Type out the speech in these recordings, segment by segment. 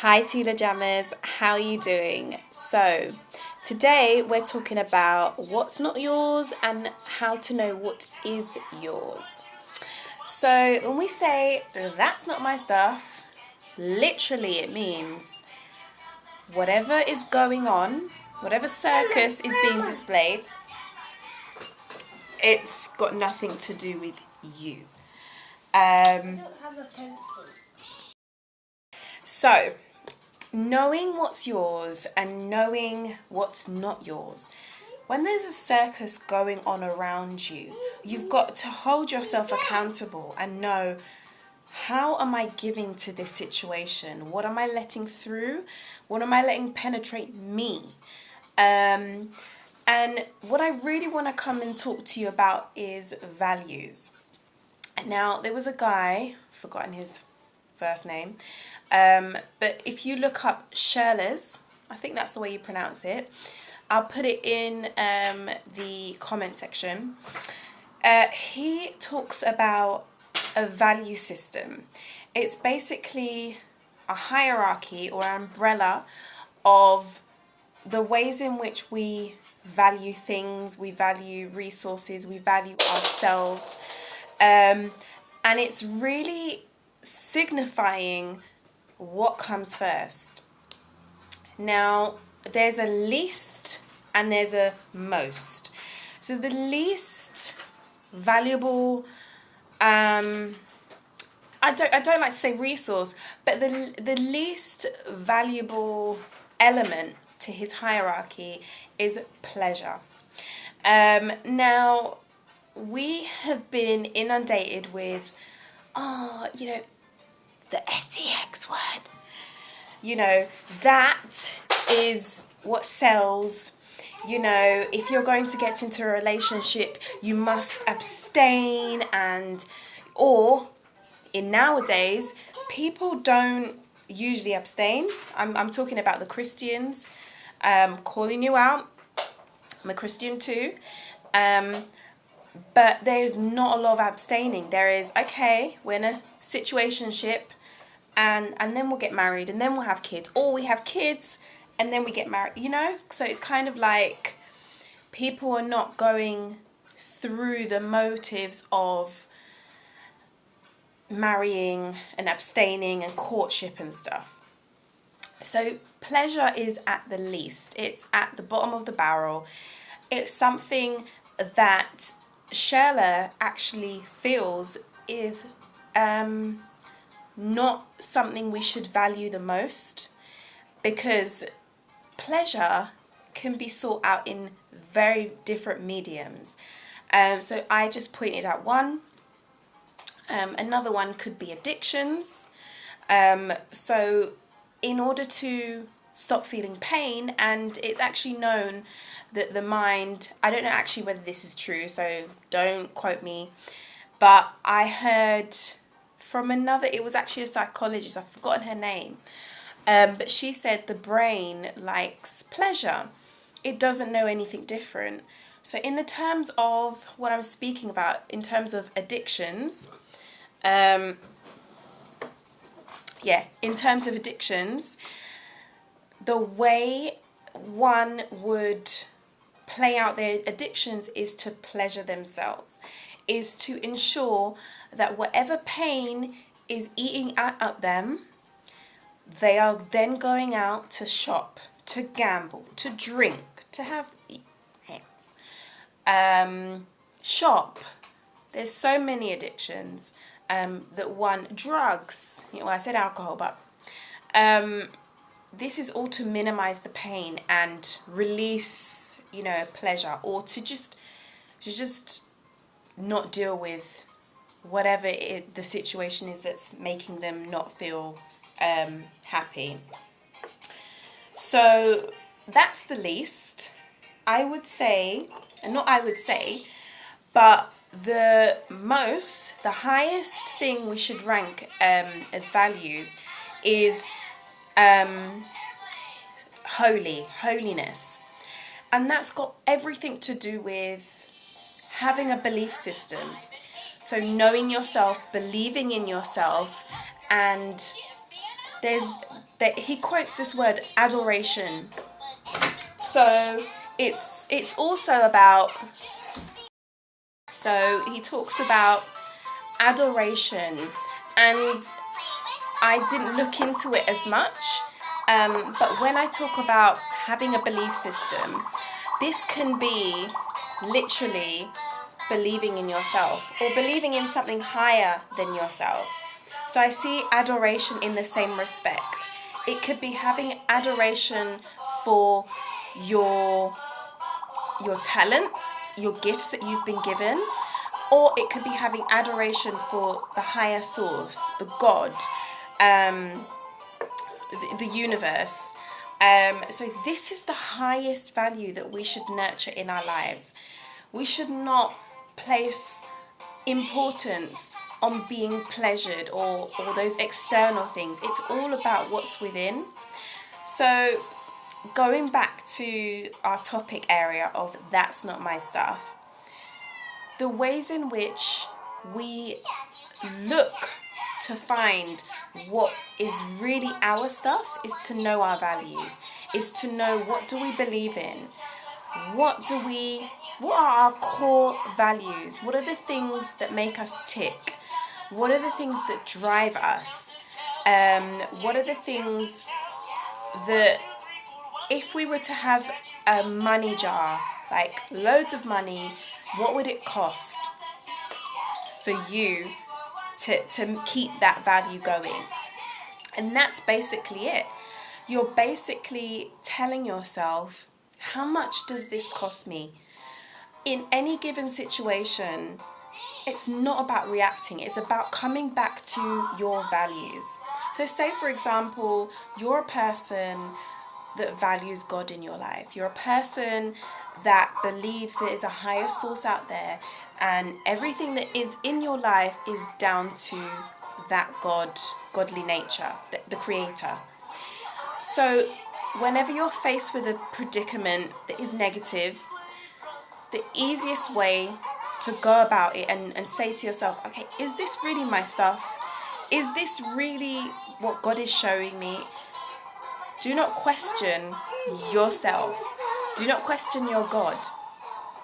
Hi Teela Jammers, how are you doing? So, today we're talking about what's not yours and how to know what is yours. So, when we say that's not my stuff, literally it means whatever is going on, whatever circus is being displayed, it's got nothing to do with you. So, knowing what's yours and knowing what's not yours. When there's a circus going on around you, you've got to hold yourself accountable and know, how am I giving to this situation? What am I letting through? What am I letting penetrate me? And what I really want to come and talk to you about is values. Now, there was a guy, forgotten his first name, but if you look up Shirley's, I think that's the way you pronounce it. I'll put it in the comment section. He talks about a value system. It's basically a hierarchy or umbrella of the ways in which we value things, we value resources, we value ourselves. And it's really signifying what comes first. Now, there's a least and there's a most. So the least valuable, I don't like to say resource, but the least valuable element to his hierarchy is pleasure. Now, we have been inundated with, the sex word. That is what sells. If you're going to get into a relationship, you must abstain or in nowadays, people don't usually abstain. I'm talking about the Christians, calling you out. I'm a Christian too. But there's not a lot of abstaining. There is, okay, we're in a situationship and then we'll get married and then we'll have kids. Or we have kids and then we get married, So it's kind of like people are not going through the motives of marrying and abstaining and courtship and stuff. So pleasure is at the least. It's at the bottom of the barrel. It's something that Shirley actually feels is not something we should value the most, because pleasure can be sought out in very different mediums. So I just pointed out one. Another one could be addictions. So in order to stop feeling pain, and it's actually known that the mind, I don't know actually whether this is true, so don't quote me, but I heard from it was actually a psychologist, I've forgotten her name, but she said the brain likes pleasure. It doesn't know anything different. So in the terms of what I'm speaking about, in terms of addictions, in terms of addictions, the way one would play out their addictions is to pleasure themselves, is to ensure that whatever pain is eating at them, they are then going out to shop, to gamble, to drink, to have sex, shop. There's so many addictions drugs, I said alcohol, but this is all to minimize the pain and release, pleasure, or to just not deal with whatever the situation is that's making them not feel happy. So that's the least. But the highest thing we should rank as values is holiness. And that's got everything to do with having a belief system. So knowing yourself, believing in yourself, and there's that he quotes this word adoration. So it's also about, so he talks about adoration, and I didn't look into it as much, but when I talk about having a belief system, this can be literally believing in yourself or believing in something higher than yourself. So I see adoration in the same respect. It could be having adoration for your talents, your gifts that you've been given, or it could be having adoration for the higher source, the God, the universe. So this is the highest value that we should nurture in our lives. We should not place importance on being pleasured or those external things. It's all about what's within. So going back to our topic area of that's not my stuff, the ways in which we look to find what is really our stuff is to know our values, is to know what do we believe in, what are our core values, what are the things that make us tick, what are the things that drive us, what are the things that if we were to have a money jar, like loads of money, what would it cost for you to keep that value going? And that's basically it. You're basically telling yourself, how much does this cost me? In any given situation, it's not about reacting, it's about coming back to your values. So say, for example, you're a person that values God in your life. You're a person that believes there is a higher source out there, and everything that is in your life is down to that godly nature, the creator. So whenever you're faced with a predicament that is negative, the easiest way to go about it and say to yourself, okay, is this really my stuff? Is this really what God is showing me? Do not question yourself. Do not question your God.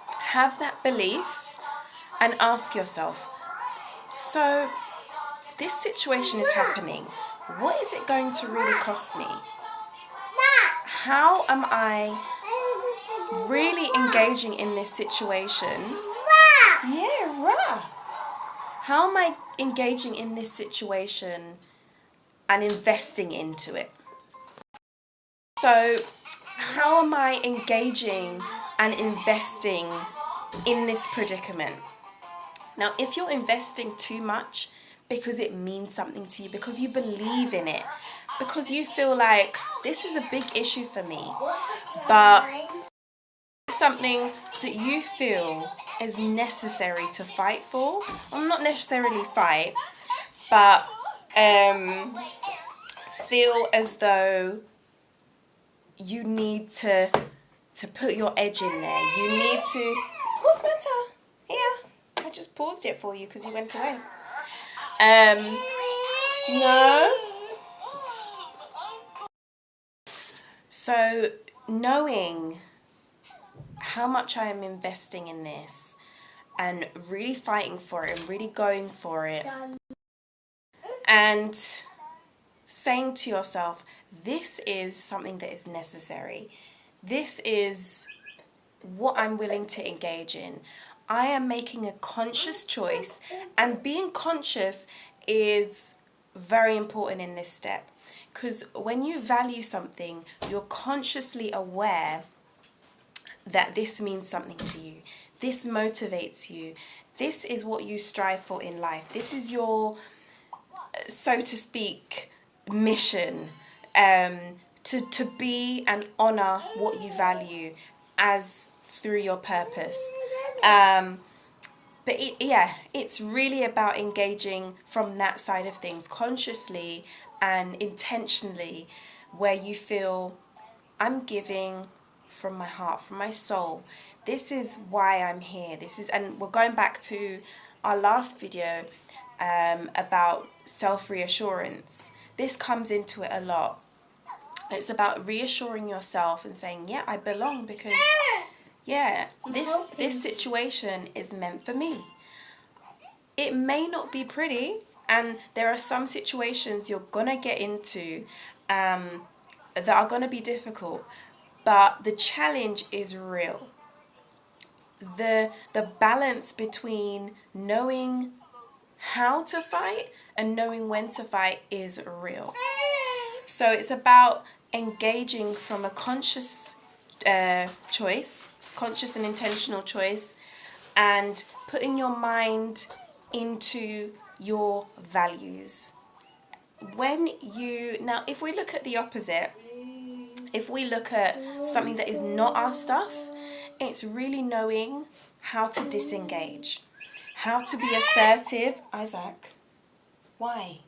Have that belief and ask yourself, so this situation is happening. What is it going to really cost me? How am I really engaging in this situation? Yeah, rah. How am I engaging in this situation and investing into it? So, how am I engaging and investing in this predicament? Now, if you're investing too much because it means something to you, because you believe in it, because you feel like this is a big issue for me, but it's something that you feel is necessary to fight for, or not necessarily fight, but feel as though you need to put your edge in there. You need to... What's the matter? Here, I just paused it for you because you went away. No. So knowing how much I am investing in this and really fighting for it and really going for it, and saying to yourself, this is something that is necessary. This is what I'm willing to engage in. I am making a conscious choice, and being conscious is very important in this step, because when you value something, you're consciously aware that this means something to you. This motivates you. This is what you strive for in life. This is your, so to speak, mission, to be and honor what you value as through your purpose. But it's really about engaging from that side of things, consciously and intentionally, where you feel, I'm giving from my heart, from my soul. This is why I'm here. And we're going back to our last video about self-reassurance. this comes into it a lot. It's about reassuring yourself and saying, yeah, I belong because, yeah, this situation is meant for me. It may not be pretty, and there are some situations you're going to get into that are going to be difficult, but the challenge is real. The balance between knowing how to fight and knowing when to fight is real. So it's about engaging from a conscious choice, conscious and intentional choice, and putting your mind into your values. Now, if we look at the opposite, if we look at something that is not our stuff, it's really knowing how to disengage, how to be assertive. Isaac, why?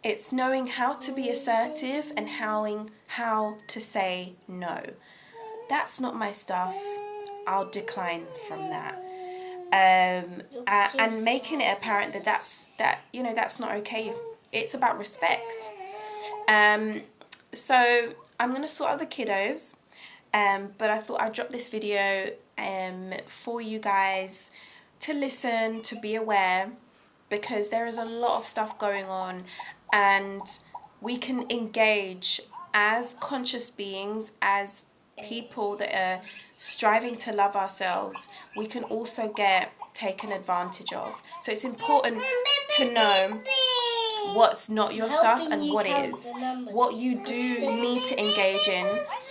It's knowing how to be assertive and how to say no. That's not my stuff. I'll decline from that. And making it apparent that that's not okay. It's about respect. So I'm gonna sort out the kiddos, but I thought I'd drop this video for you guys to listen, to be aware, because there is a lot of stuff going on, and we can engage as conscious beings, as people that are striving to love ourselves. We can also get taken advantage of. So it's important to know what's not your stuff and what is. What you do need to engage in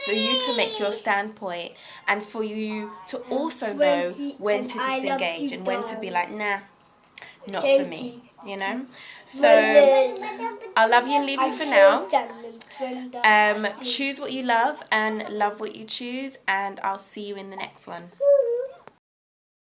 for you to make your standpoint, and for you to also know when to disengage and when to be like, nah, not for me, you know. So I love you and leave you for now. Choose what you love and love what you choose, and I'll see you in the next one.